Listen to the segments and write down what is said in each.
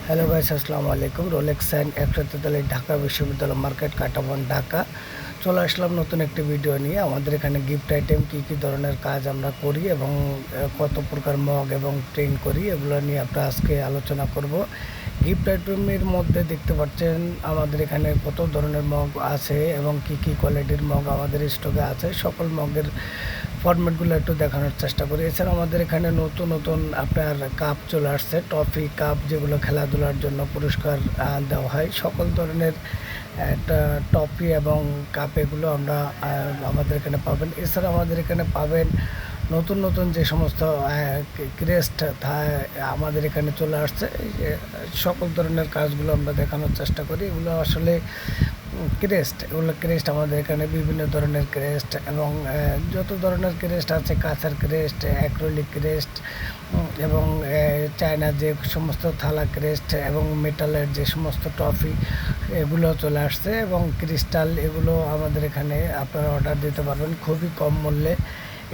Hello guys, আসসালামু আলাইকুম। Rolex and 143 Dhaka বিশ্ববিদ্যালয় মার্কেট, কাটাবন, ঢাকা। চলে আসলাম নতুন একটি ভিডিও নিয়ে। আমাদের এখানে গিফট আইটেম কী ধরনের কাজ আমরা করি এবং কত প্রকার মগ এবং প্রিন্ট করি, এগুলো নিয়ে আমরা আজকে আলোচনা করব। গিফট আইটেমের মধ্যে দেখতে পাচ্ছেন আমাদের এখানে কত ধরনের মগ আছে এবং কী কোয়ালিটির মগ আমাদের স্টকে আছে। সকল মগের ফরম্যাটগুলো একটু দেখানোর চেষ্টা করি। এছাড়া আমাদের এখানে নতুন নতুন আপনার কাপ চলে আসছে, ট্রফি কাপ, যেগুলো খেলাধুলার জন্য পুরস্কার দেওয়া হয়। সকল ধরনের একটা ট্রফি এবং কাপ এগুলো আমরা আমাদের এখানে পাবেন। এছাড়া আমাদের এখানে পাবেন নতুন নতুন যে সমস্ত ক্রেস্ট আমাদের এখানে চলে আসছে। সকল ধরনের কাজগুলো আমরা দেখানোর চেষ্টা করি। এগুলো আসলে ক্রেস্ট আমাদের এখানে বিভিন্ন ধরনের ক্রেস্ট এবং যত ধরনের ক্রেস্ট আছে, কাঁচার ক্রেস্ট, অ্যাক্রিলিক ক্রেস্ট এবং চায়না যে সমস্ত থালা ক্রেস্ট এবং মেটালের যে সমস্ত ট্রফি, এগুলো চলে আসছে এবং ক্রিস্টাল, এগুলো আমাদের এখানে আপনারা অর্ডার দিতে পারবেন খুবই কম মূল্যে।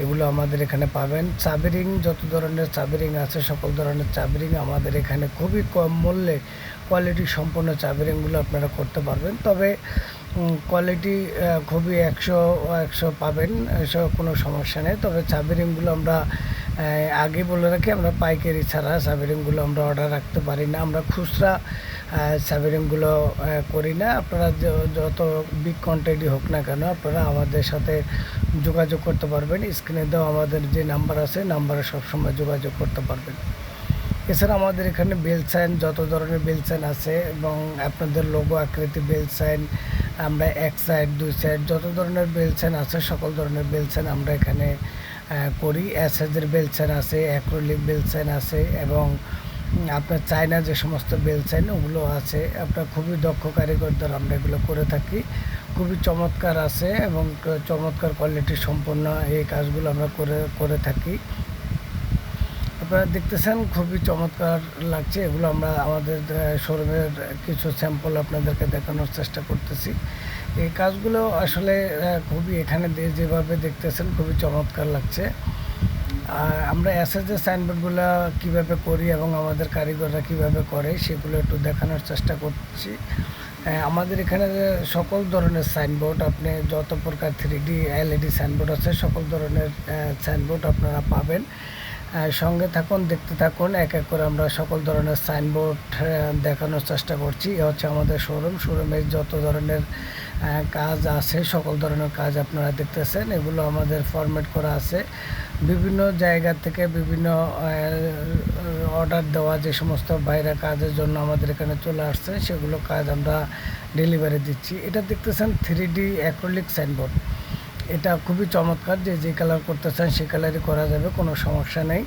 এগুলো আমাদের এখানে পাবেন। চাবি যত ধরনের চাবি আছে, সকল ধরনের চাবি আমাদের এখানে খুবই কম মূল্যে কোয়ালিটি সম্পন্ন চাবি আপনারা করতে পারবেন। তবে কোয়ালিটি খুবই একশো পাবেন, এসব কোনো সমস্যা নেই। তবে চাবি আমরা আগে বলে রাখি, আমরা পাইকারি ছাড়া চাবি আমরা অর্ডার রাখতে পারি না। আমরা খুচরা চাবি করি না। আপনারা যত বিগ কোয়ান্টিটি হোক না কেন, আপনারা আমাদের সাথে যোগাযোগ করতে পারবেন। স্ক্রিনে দেওয়া আমাদের যে নাম্বার আছে, নাম্বারে সবসময় যোগাযোগ করতে পারবেন। এছাড়া আমাদের এখানে বেল সাইন, যত ধরনের বেল সাইন আছে এবং আপনাদের লোগো আকৃতি বেল সাইন, আমরা এক সাইড দুই সাইড যত ধরনের বেল সাইন আছে, সকল ধরনের বেল সাইন আমরা এখানে করি। অ্যাসেজের বেল সাইন আছে, অ্যাক্রিলিক বেল সাইন আছে এবং আপনার চায়না যে সমস্ত বেল সাইন ওগুলো আছে। আপনার খুবই দক্ষ কারিগর দ্বারা আমরা এগুলো করে থাকি। খুবই চমৎকার আছে এবং চমৎকার কোয়ালিটি সম্পন্ন এই কাজগুলো আমরা করে থাকি। আপনারা দেখতেছেন খুবই চমৎকার লাগছে। এগুলো আমরা আমাদের শোরুমের কিছু স্যাম্পল আপনাদেরকে দেখানোর চেষ্টা করতেছি। এই কাজগুলো আসলে খুবই এখানে যেভাবে দেখতেছেন খুবই চমৎকার লাগছে। আমরা অ্যাসেজের সাইনবোর্ডগুলো কীভাবে করি এবং আমাদের কারিগররা কীভাবে করে সেগুলো একটু দেখানোর চেষ্টা করছি। আমাদের এখানে সকল ধরনের সাইনবোর্ড, আপনি যত প্রকার 3D LED সাইনবোর্ড আছে, সকল ধরনের সাইনবোর্ড আপনারা পাবেন। সঙ্গে থাকুন, দেখতে থাকুন। এক এক করে আমরা সকল ধরনের সাইনবোর্ড দেখানোর চেষ্টা করছি। এ হচ্ছে আমাদের শোরুমের যত ধরনের কাজ আছে, সকল ধরনের কাজ আপনারা দেখতেছেন। এগুলো আমাদের ফরম্যাট করা আছে। বিভিন্ন জায়গা থেকে বিভিন্ন অর্ডার দেওয়া যে সমস্ত বাইরে কাজের জন্য আমাদের এখানে চলে আসছে, সেগুলো কাজ আমরা ডেলিভারি দিচ্ছি। এটা দেখতেছেন 3D অ্যাক্রিলিক সাইনবোর্ড। এটা খুবই চমৎকার। যে কালার করতে চান সে কালারই করা যাবে, কোনো সমস্যা নেই।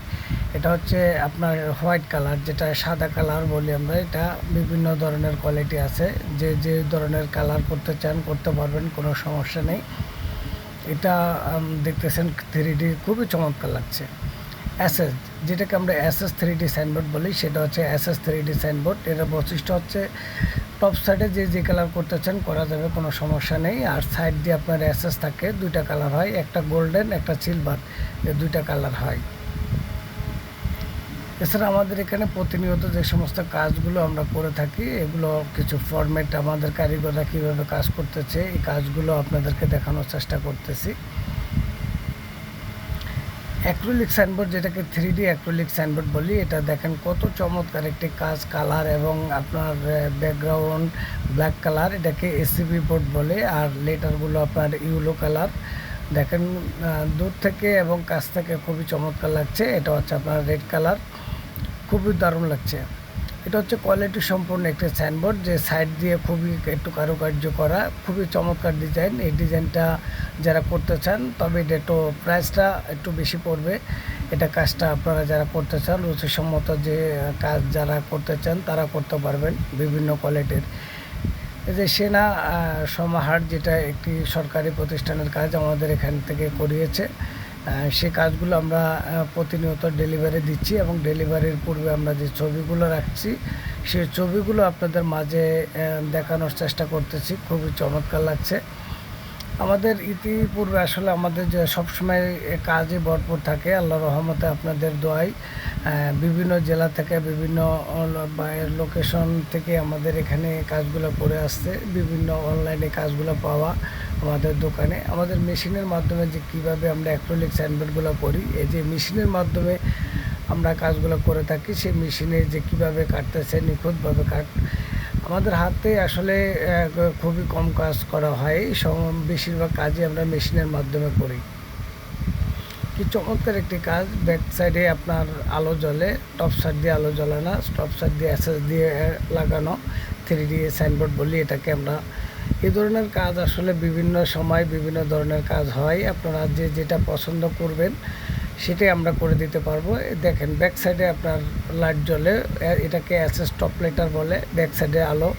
এটা হচ্ছে আপনার হোয়াইট কালার, যেটা সাদা কালার বলি আমরা। এটা বিভিন্ন ধরনের কোয়ালিটি আছে, যে ধরনের কালার করতে চান করতে পারবেন, কোনো সমস্যা নেই। এটা দেখতেছেন 3D, খুবই চমৎকার লাগছে। অ্যাসেস, যেটাকে আমরা অ্যাসেস 3D সাইনবোর্ড বলি, সেটা হচ্ছে অ্যাসেস 3D সাইনবোর্ড। এটার বৈশিষ্ট্য হচ্ছে টপ সাইডে যে কালার করতে চান করা যাবে, কোনো সমস্যা নেই। আর সাইড দিয়ে আপনার অ্যাসেস থাকে, দুইটা কালার হয়, একটা গোল্ডেন একটা সিলভার, এই দুইটা কালার হয়। এছাড়া আমাদের এখানে প্রতিনিয়ত যে সমস্ত কাজগুলো আমরা করে থাকি, এগুলো কিছু ফরম্যাট আমাদের কারিগররা কীভাবে কাজ করতেছে, এই কাজগুলো আপনাদেরকে দেখানোর চেষ্টা করতেছি। অ্যাক্রিলিক সাইনবোর্ড, যেটাকে 3D অ্যাক্রিলিক সাইনবোর্ড বলি, এটা দেখেন কত চমৎকার একটি কাজ, কালার এবং আপনার ব্যাকগ্রাউন্ড ব্ল্যাক কালার। এটাকে এসিবি বোর্ড বলে। আর লেটারগুলো আপনার ইয়েলো কালার। দেখেন দূর থেকে এবং কাছ থেকে খুবই চমৎকার লাগছে। এটা হচ্ছে আপনার রেড কালার, খুবই দারুণ লাগছে। এটা হচ্ছে কোয়ালিটি সম্পূর্ণ একটি সাইনবোর্ড, যে সাইড দিয়ে খুবই একটু কারুকার্য করা, খুবই চমৎকার ডিজাইন। এই ডিজাইনটা যারা করতে চান, তবে এটা একটু প্রাইসটা একটু বেশি পড়বে। এটা কাজটা আপনারা যারা করতে চান, রুচিসম্মত যে কাজ যারা করতে চান তারা করতে পারবেন বিভিন্ন কোয়ালিটির। এই যে সেনা সমাহার, যেটা একটি সরকারি প্রতিষ্ঠানের কাজ, আমাদের এখান থেকে করিয়েছে। সে কাজগুলো আমরা প্রতিনিয়ত ডেলিভারি দিচ্ছি এবং ডেলিভারির পূর্বে আমরা যে ছবিগুলো রাখছি, সেই ছবিগুলো আপনাদের মাঝে দেখানোর চেষ্টা করতেছি। খুবই চমৎকার লাগছে। আমাদের ইতিপূর্বে আসলে আমাদের যে সবসময় কাজে ভরপুর থাকে, আল্লাহর রহমতে আপনাদের দোয়ায় বিভিন্ন জেলা থেকে বিভিন্ন লোকেশন থেকে আমাদের এখানে কাজগুলো করে আসছে। বিভিন্ন অনলাইনে কাজগুলো পাওয়া আমাদের দোকানে, আমাদের মেশিনের মাধ্যমে যে কীভাবে আমরা অ্যাক্রিলিক সাইনবোর্ডগুলো করি, এই যে মেশিনের মাধ্যমে আমরা কাজগুলো করে থাকি, সেই মেশিনে যে কীভাবে কাটতেছে নিখুঁতভাবে আমাদের হাতে আসলে খুবই কম কাজ করা হয়, বেশিরভাগ কাজই আমরা মেশিনের মাধ্যমে করি। কি চমৎকার একটি কাজ! ব্যাক সাইডে আপনার আলো জ্বলে, টপ সাইড দিয়ে আলো জ্বলে না, টপ সাইড দিয়ে অ্যাসেস দিয়ে লাগানো 3D সাইনবোর্ড বলি এটাকে আমরা। এই ধরনের কাজ আসলে বিভিন্ন সময় বিভিন্ন ধরনের কাজ হয়, আপনারা যে যেটা পছন্দ করবেন সেটাই আমরা করে দিতে পারবো। দেখেন ব্যাক সাইডে আপনার লাইট জ্বলে, এটাকে অ্যাসেস টপ লাইটার বলে। ব্যাক সাইডে আলো,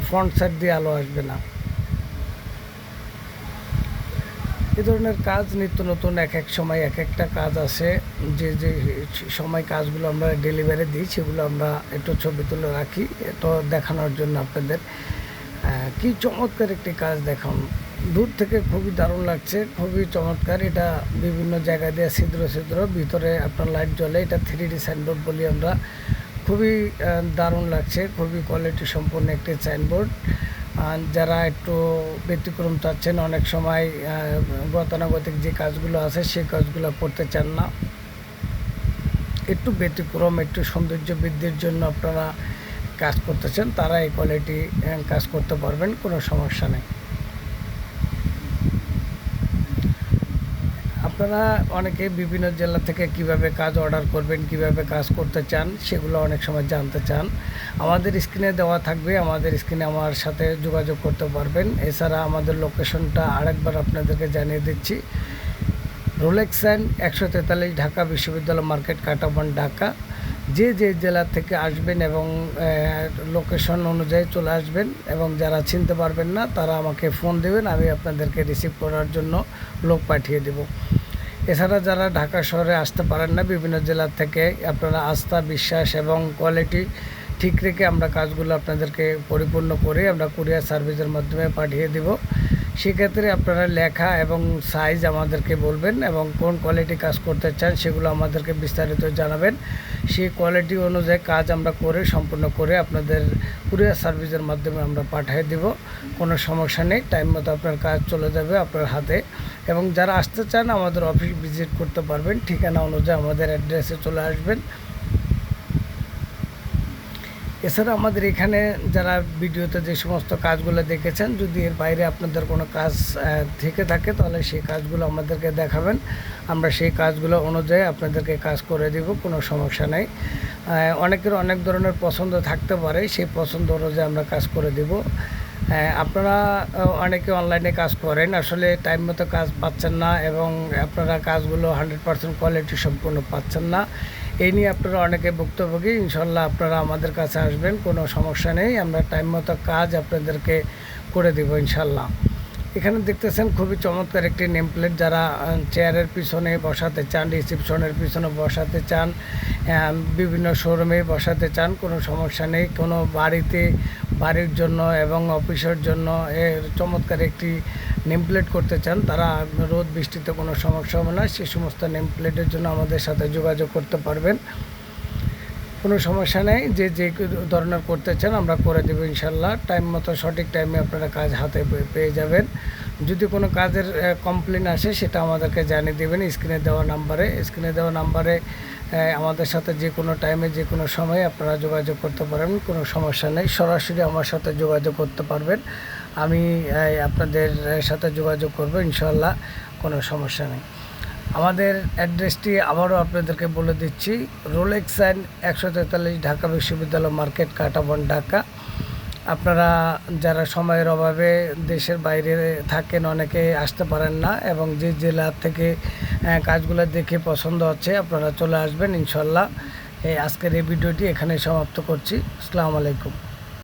ফ্রন্ট সাইড দিয়ে আলো আসবে না। এ ধরনের কাজ নিত্য নতুন এক এক সময় এক একটা কাজ আসে, যে যে সময় কাজগুলো আমরা ডেলিভারি দিই সেগুলো আমরা একটু ছবি তুলে রাখি, তো দেখানোর জন্য আপনাদের। কি চমৎকার একটি কাজ দেখান, দূর থেকে খুবই দারুণ লাগছে, খুবই চমৎকার। এটা বিভিন্ন জায়গা দিয়ে ছিদ্র ছিদ্র, ভিতরে আপনার লাইট জ্বলে, এটা 3D সাইনবোর্ড বলি আমরা। খুবই দারুণ লাগছে, খুবই কোয়ালিটি সম্পন্ন একটি সাইনবোর্ড। যারা একটু ব্যতিক্রম চাচ্ছেন, অনেক সময় গতানুগতিক যে কাজগুলো আছে সেই কাজগুলো করতে চান না, একটু ব্যতিক্রম, একটু সৌন্দর্য বৃদ্ধির জন্য আপনারা কাজ করতেছেন, তারা এই কোয়ালিটি কাজ করতে পারবেন, কোনো সমস্যা নেই। আপনারা অনেকে বিভিন্ন জেলা থেকে কিভাবে কাজ অর্ডার করবেন, কিভাবে কাজ করতে চান সেগুলো অনেক সময় জানতে চান। আমাদের স্ক্রিনে দেওয়া থাকবে, আমাদের স্ক্রিনে আমার সাথে যোগাযোগ করতে পারবেন। এছাড়া আমাদের লোকেশনটা আরেকবার আপনাদেরকে জানিয়ে দিচ্ছি। রোলেক্স সাইন 143 ঢাকা বিশ্ববিদ্যালয় মার্কেট, কাঁটাবন, ঢাকা। যে যে জেলা থেকে আসবেন এবং লোকেশন অনুযায়ী চলে আসবেন, এবং যারা চিনতে পারবেন না তারা আমাকে ফোন দেবেন, আমি আপনাদেরকে রিসিভ করার জন্য লোক পাঠিয়ে দেব। এছাড়া যারা ঢাকা শহরে আসতে পারেন না, বিভিন্ন জেলা থেকে আপনারা আস্থা, বিশ্বাস এবং কোয়ালিটি ঠিক রেখে আমরা কাজগুলো আপনাদেরকে পরিপূর্ণ করে আমরা কুরিয়ার সার্ভিসের মাধ্যমে পাঠিয়ে দেব। সেক্ষেত্রে আপনারা লেখা এবং সাইজ আমাদেরকে বলবেন এবং কোন কোয়ালিটি কাজ করতে চান সেগুলো আমাদেরকে বিস্তারিত জানাবেন। সেই কোয়ালিটি অনুযায়ী কাজ আমরা করে সম্পূর্ণ করে আপনাদের কুরিয়ার সার্ভিসের মাধ্যমে আমরা পাঠিয়ে দেব। কোনো সমস্যা নেই, টাইম মতো আপনার কাজ চলে যাবে আপনার হাতে। এবং যারা আসতে চান আমাদের অফিস ভিজিট করতে পারবেন, ঠিকানা অনুযায়ী আমাদের অ্যাড্রেসে চলে আসবেন। এছাড়া আমাদের এখানে যারা ভিডিওতে যে সমস্ত কাজগুলো দেখেছেন, যদি এর বাইরে আপনাদের কোনো কাজ থেকে থাকে তাহলে সেই কাজগুলো আমাদেরকে দেখাবেন, আমরা সেই কাজগুলো অনুযায়ী আপনাদেরকে কাজ করে দেব, কোনো সমস্যা নেই। অনেকের অনেক ধরনের পছন্দ থাকতে পারে, সেই পছন্দ অনুযায়ী আমরা কাজ করে দেব। আপনারা অনেকে অনলাইনে কাজ করেন, আসলে টাইম মতো কাজ পাচ্ছেন না এবং আপনারা কাজগুলো 100% কোয়ালিটি সম্পূর্ণ পাচ্ছেন না, এই নিয়ে আপনারা অনেকে ভুক্তভোগী। ইনশাল্লাহ আপনারা আমাদের কাছে আসবেন, কোনো সমস্যা নেই, আমরা টাইম মতো কাজ আপনাদেরকে করে দেব ইনশাল্লাহ। এখানে দেখতেছেন খুবই চমৎকার একটি নেম প্লেট, যারা চেয়ারের পিছনে বসাতে চান, রিসেপশনের পিছনে বসাতে চান, বিভিন্ন শোরুমে বসাতে চান, কোনো সমস্যা নেই। কোনো বাড়ির জন্য এবং অফিসের জন্য চমৎকার একটি নেম প্লেট করতে চান, তারা রোদ বৃষ্টিতে কোনো সমস্যা হবে না, সে সমস্ত নেম প্লেটের জন্য আমাদের সাথে যোগাযোগ করতে পারবেন, কোনো সমস্যা নেই। যে যে ধরনের করতে চান আমরা করে দেবো ইনশাল্লাহ। টাইম মতো সঠিক টাইমে আপনারা কাজ হাতে পেয়ে যাবেন। যদি কোনো কাজের কমপ্লেন আসে সেটা আমাদেরকে জানিয়ে দেবেন স্ক্রিনে দেওয়া নাম্বারে আমাদের সাথে যে কোনো টাইমে যে কোনো সময়ে আপনারা যোগাযোগ করতে পারেন, কোনো সমস্যা নেই। সরাসরি আমার সাথে যোগাযোগ করতে পারবেন, আমি আপনাদের সাথে যোগাযোগ করব ইনশাল্লাহ, কোনো সমস্যা নেই। আমাদের অ্যাড্রেসটি আবারও আপনাদেরকে বলে দিচ্ছি। রোলেক্স সাইন 143 ঢাকা বিশ্ববিদ্যালয় মার্কেট, কাঁটাবন, ঢাকা। আপনারা যারা সময়ের অভাবে দেশের বাইরে থাকেন, অনেকে আসতে পারেন না এবং যে জেলা থেকে কাজগুলো দেখে পছন্দ হচ্ছে আপনারা চলে আসবেন ইনশাল্লাহ। আজকের এই ভিডিওটি এখানে সমাপ্ত করছি। আসসালামু আলাইকুম।